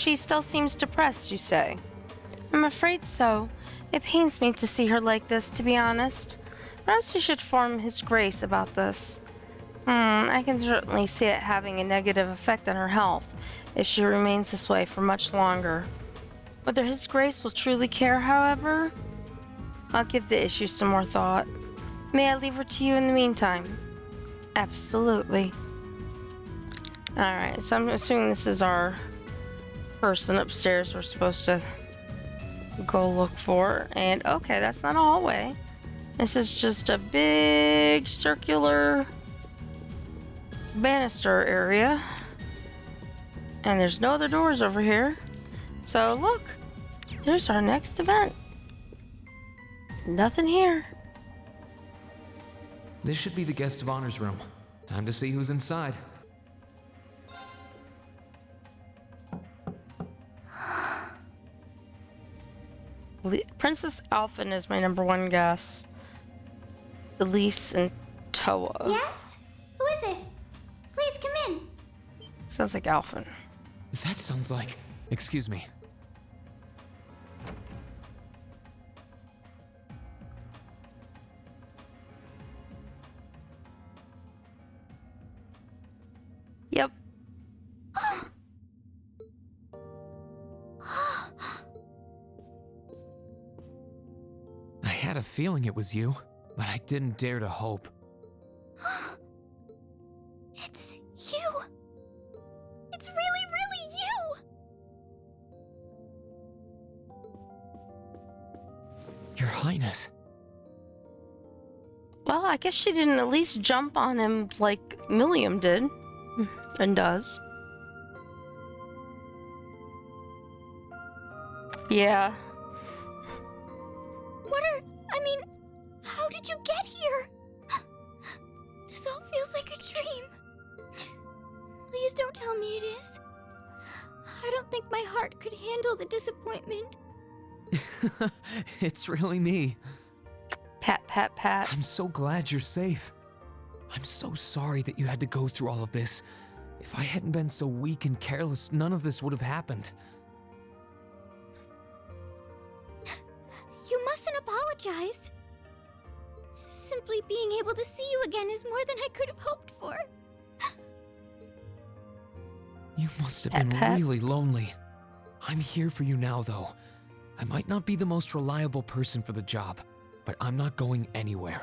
She still seems depressed, you say? I'm afraid so. It pains me to see her like this, to be honest. Perhaps we should inform His Grace about this. I can certainly see it having a negative effect on her health if she remains this way for much longer. Whether His Grace will truly care, however, I'll give the issue some more thought. May I leave her to you in the meantime? Absolutely. Alright, so I'm assuming this is our person upstairs we're supposed to go look for. And okay, that's not a hallway. This is just a big circular banister area. And there's no other doors over here. So look, there's our next event. Nothing here. This should be the guest of honor's room. Time to see who's inside. Princess Alphen is my number one guess. Elise and Toa. Yes? Who is it? Please come in. Sounds like Alphen. That sounds like... Excuse me. Yep. I had a feeling it was you, but I didn't dare to hope. It's you. It's really, really you. Your Highness. Well, I guess she didn't at least jump on him like Milliam did. And does. Yeah. How did you get here? This all feels like a dream. Please don't tell me it is. I don't think my heart could handle the disappointment. It's really me. Pat, pat, pat. I'm so glad you're safe. I'm so sorry that you had to go through all of this. If I hadn't been so weak and careless, none of this would have happened. You mustn't apologize. Simply being able to see you again is more than I could have hoped for. You must have Pat, been pat. really lonely. I'm here for you now, though. I might not be the most reliable person for the job, but I'm not going anywhere.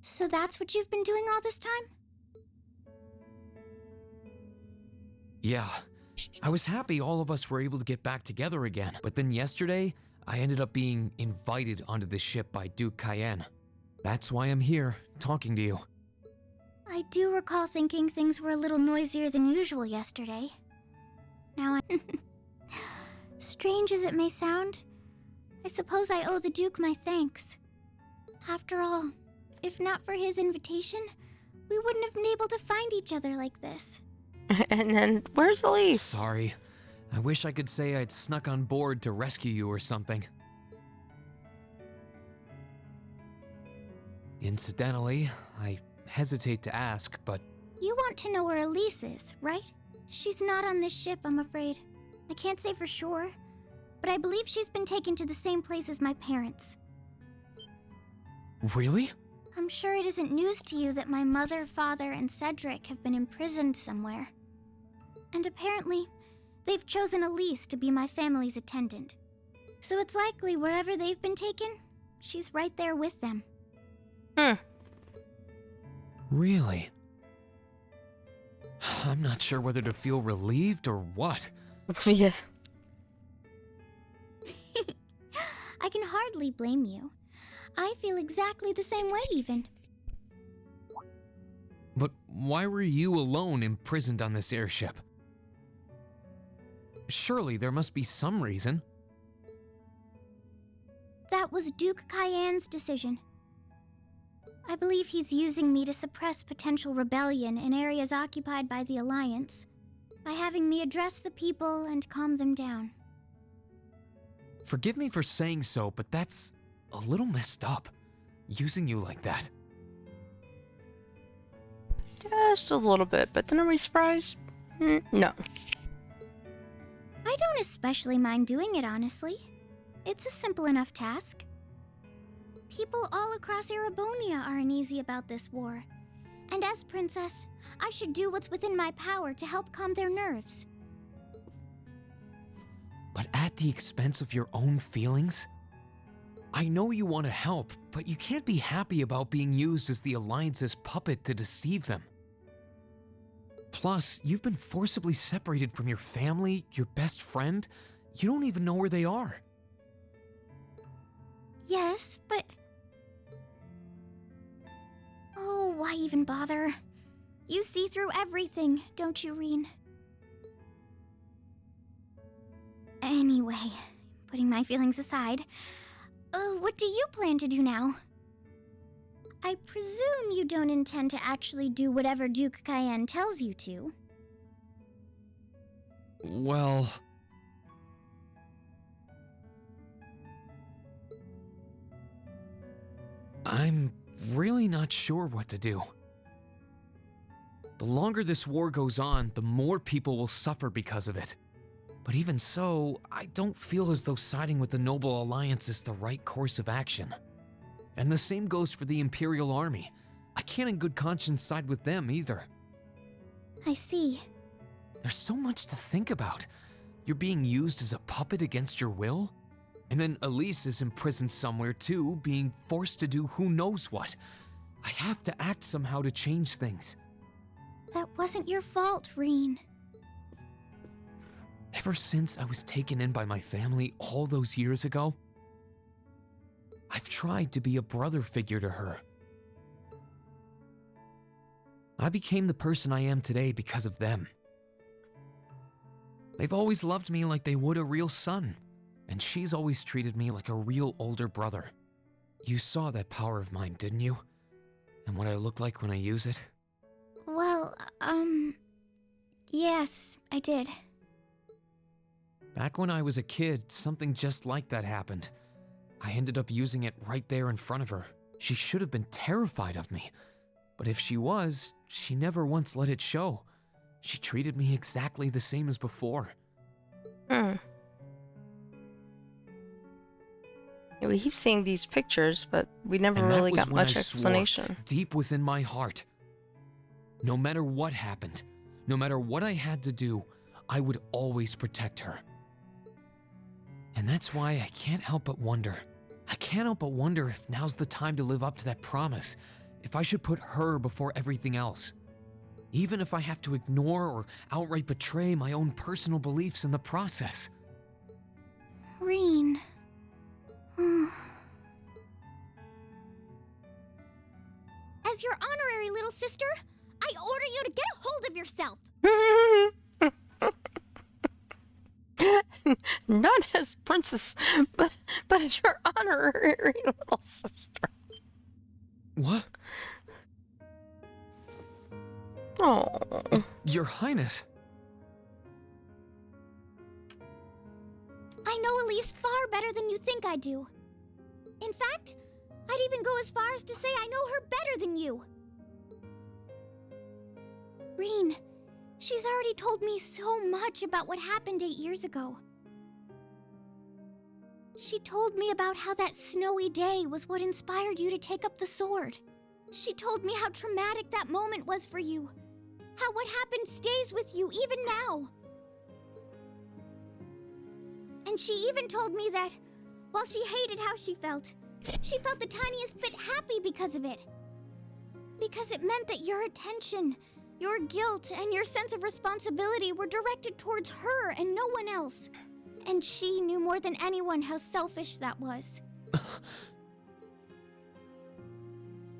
So that's what you've been doing all this time? Yeah. I was happy all of us were able to get back together again, but then yesterday, I ended up being invited onto the ship by Duke Cayenne. That's why I'm here, talking to you. I do recall thinking things were a little noisier than usual yesterday. Now I... Strange as it may sound, I suppose I owe the Duke my thanks. After all, if not for his invitation, we wouldn't have been able to find each other like this. And then, where's Elise? Sorry. I wish I could say I'd snuck on board to rescue you or something. Incidentally, I hesitate to ask, but... You want to know where Elise is, right? She's not on this ship, I'm afraid. I can't say for sure, but I believe she's been taken to the same place as my parents. Really? I'm sure it isn't news to you that my mother, father, and Cedric have been imprisoned somewhere. And apparently, they've chosen Elise to be my family's attendant. So it's likely wherever they've been taken, she's right there with them. Really? I'm not sure whether to feel relieved or what. Yeah. I can hardly blame you. I feel exactly the same way, even. But why were you alone imprisoned on this airship? Surely there must be some reason. That was Duke Cayenne's decision. I believe he's using me to suppress potential rebellion in areas occupied by the Alliance, by having me address the people and calm them down. Forgive me for saying so, but that's a little messed up, using you like that. Just a little bit, but then are we surprised? No. I don't especially mind doing it, honestly. It's a simple enough task. People all across Erebonia are uneasy about this war. And as princess, I should do what's within my power to help calm their nerves. But at the expense of your own feelings? I know you want to help, but you can't be happy about being used as the Alliance's puppet to deceive them. Plus, you've been forcibly separated from your family, your best friend. You don't even know where they are. Yes, but... Oh, why even bother? You see through everything, don't you, Reen? Anyway, putting my feelings aside, what do you plan to do now? I presume you don't intend to actually do whatever Duke Cayenne tells you to. Well... I'm really not sure what to do. The longer this war goes on, the more people will suffer because of it. But even so, I don't feel as though siding with the Noble Alliance is the right course of action. And the same goes for the Imperial Army. I can't in good conscience side with them either. I see. There's so much to think about. You're being used as a puppet against your will? And then Elise is imprisoned somewhere too, being forced to do who knows what. I have to act somehow to change things. That wasn't your fault, Reen. Ever since I was taken in by my family all those years ago, I've tried to be a brother figure to her. I became the person I am today because of them. They've always loved me like they would a real son, and she's always treated me like a real older brother. You saw that power of mine, didn't you? And what I look like when I use it? Well, yes, I did. Back when I was a kid, something just like that happened. I ended up using it right there in front of her. She should have been terrified of me. But if she was, she never once let it show. She treated me exactly the same as before. Yeah, we keep seeing these pictures, but we never And that really was got when much I explanation. swore, deep within my heart. No matter what happened, no matter what I had to do, I would always protect her. And that's why I can't help but wonder. I can't help but wonder if now's the time to live up to that promise, if I should put her before everything else. Even if I have to ignore or outright betray my own personal beliefs in the process. Reen. As your honorary little sister, I order you to get a hold of yourself. Not as princess, but as your honorary little sister. What? Oh. Your Highness. I know Elise far better than you think I do. In fact, I'd even go as far as to say I know her better than you. Reen, she's already told me so much about what happened 8 years ago. She told me about how that snowy day was what inspired you to take up the sword. She told me how traumatic that moment was for you. How what happened stays with you even now. And she even told me that, while she hated how she felt the tiniest bit happy because of it. Because it meant that your attention, your guilt, and your sense of responsibility were directed towards her and no one else. And she knew more than anyone how selfish that was.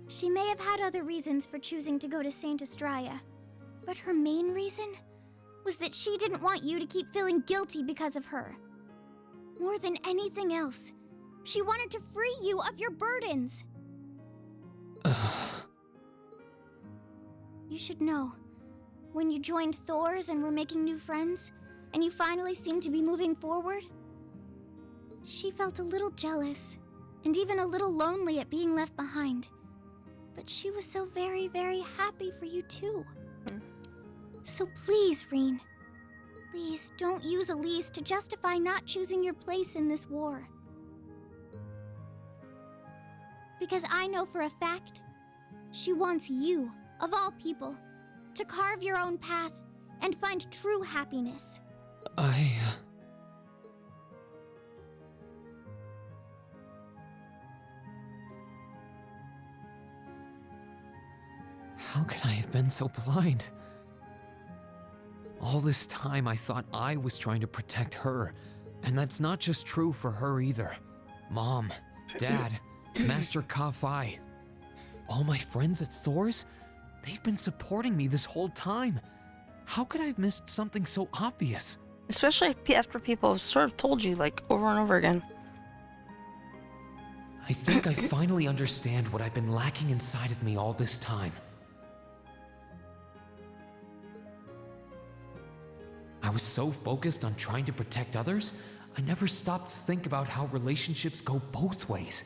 She may have had other reasons for choosing to go to Saint Estrella, but her main reason was that she didn't want you to keep feeling guilty because of her. More than anything else, she wanted to free you of your burdens. You should know, when you joined Thor's and were making new friends, and you finally seemed to be moving forward, she felt a little jealous, and even a little lonely at being left behind. but she was so very, very happy for you too. So please, Reen, please don't use Elise to justify not choosing your place in this war. Because I know for a fact, she wants you, of all people, to carve your own path and find true happiness. How could I have been so blind? All this time I thought I was trying to protect her, and that's not just true for her either. Mom, Dad, Master Ka-Fi, all my friends at Thor's, they've been supporting me this whole time. How could I have missed something so obvious? Especially after people have sort of told you, like, over and over again. I think I finally understand what I've been lacking inside of me all this time. I was so focused on trying to protect others, I never stopped to think about how relationships go both ways.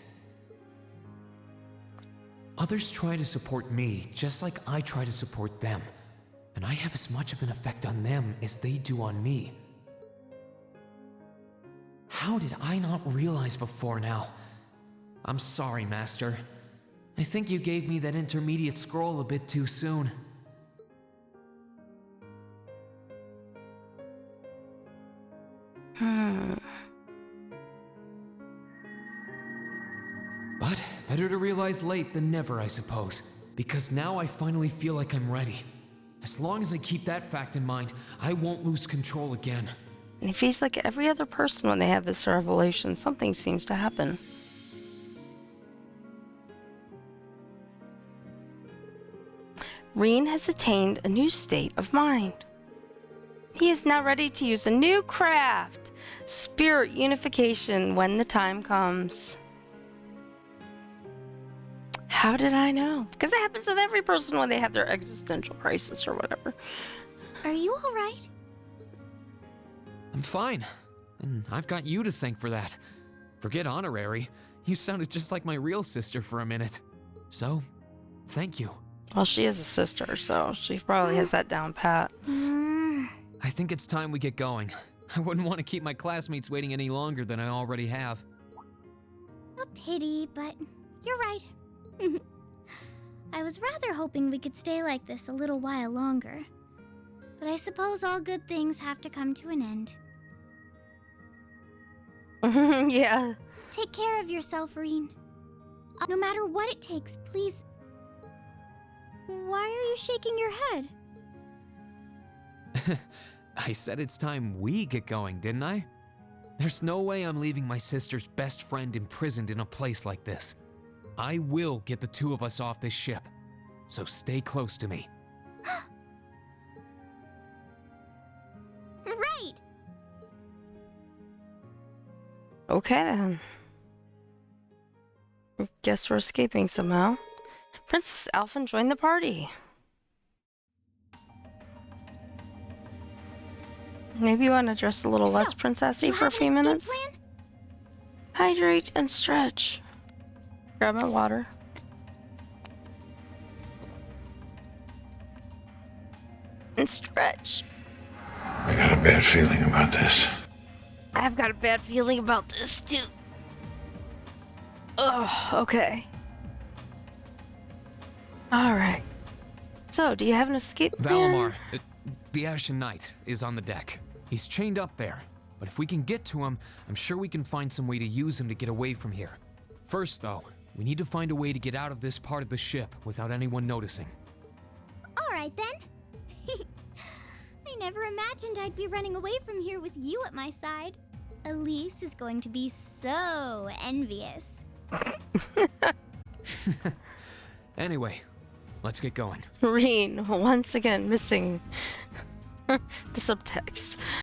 Others try to support me just like I try to support them, and I have as much of an effect on them as they do on me. How did I not realize before now? I'm sorry, Master. I think you gave me that intermediate scroll a bit too soon. But better to realize late than never, I suppose, because now I finally feel like I'm ready. As long as I keep that fact in mind, I won't lose control again. And he feels like every other person when they have this revelation, something seems to happen. Reen has attained a new state of mind. He is now ready to use a new craft, spirit unification, when the time comes. How did I know? Because it happens with every person when they have their existential crisis or whatever. Are you all right? I'm fine, and I've got you to thank for that. Forget honorary, you sounded just like my real sister for a minute. So, thank you. Well, she is a sister, so she probably has that down pat. I think it's time we get going. I wouldn't want to keep my classmates waiting any longer than I already have. A pity, but you're right. I was rather hoping we could stay like this a little while longer. But I suppose all good things have to come to an end. Yeah. Take care of yourself, Reen. No matter what it takes, please. Why are you shaking your head? I said it's time we get going, didn't I? There's no way I'm leaving my sister's best friend imprisoned in a place like this. I will get the two of us off this ship, so stay close to me. Right! Okay then. Guess we're escaping somehow. Princess Alphen joined the party. Maybe you want to dress a little less princessy for a few minutes? Plan? Hydrate and stretch. Grab my water. And stretch. I got a bad feeling about this. I've got a bad feeling about this too. Oh, okay. Alright. So, do you have an escape plan? Valimar, the Ashen Knight, is on the deck. He's chained up there, but if we can get to him, I'm sure we can find some way to use him to get away from here. First, though, we need to find a way to get out of this part of the ship without anyone noticing. Alright then. I never imagined I'd be running away from here with you at my side. Elise is going to be so envious. Anyway, let's get going. Reen, once again missing the subtext.